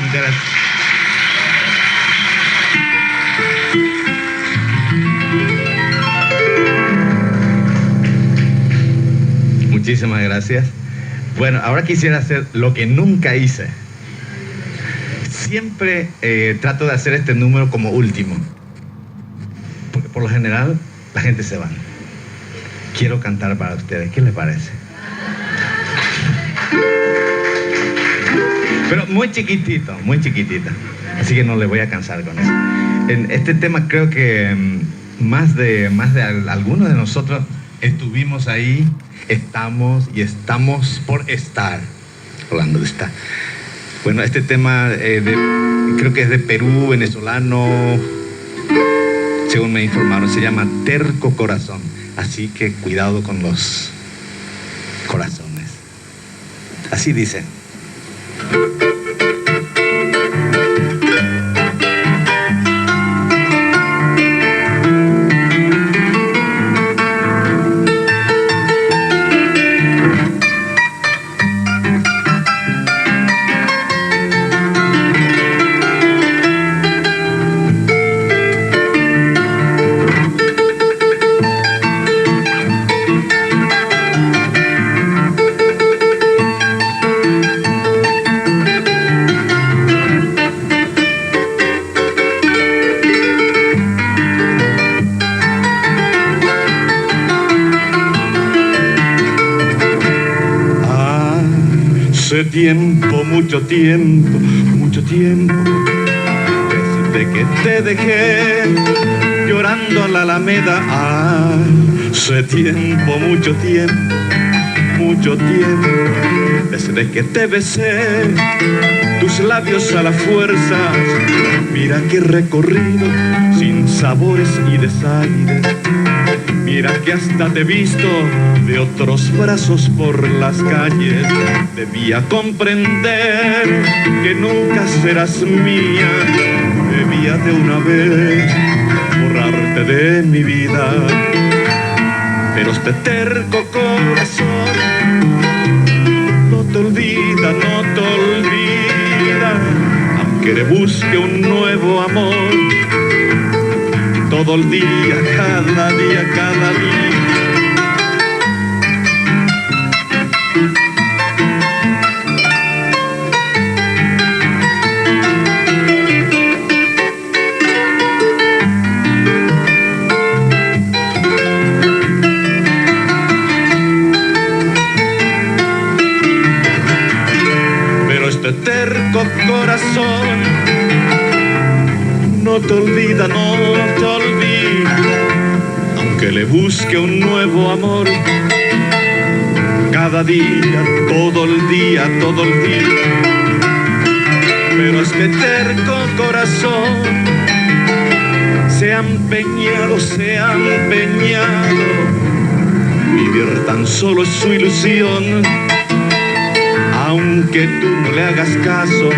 Muchas gracias. Muchísimas gracias. Bueno, ahora quisiera hacer lo que nunca hice. Siempre trato de hacer este número como último, porque por lo general la gente se va. Quiero cantar para ustedes, ¿qué les parece? Pero muy chiquitito, así que no les voy a cansar con eso. En este tema creo que más de algunos de nosotros estuvimos ahí, estamos y estamos por estar, hablando de estar. Bueno, este tema creo que es de Perú, venezolano, según me informaron, se llama Terco Corazón. Así que cuidado con los corazones. Así dice. Hace tiempo, mucho tiempo, desde que te dejé llorando en la Alameda. Hace tiempo, mucho tiempo, desde que te besé tus labios a la fuerza. Mira qué recorrido sin sabores y desaires. Mira que hasta te he visto de otros brazos por las calles. Debía comprender que nunca serás mía. Debía de una vez borrarte de mi vida. Pero este terco corazón no te olvida, aunque le busque un nuevo amor. Todo el día, cada día. Pero este terco corazón no te olvida, aunque le busque un nuevo amor. Cada día, todo el día. Pero este terco corazón se ha empeñado. Vivir tan solo es su ilusión. Aunque tú no le hagas caso.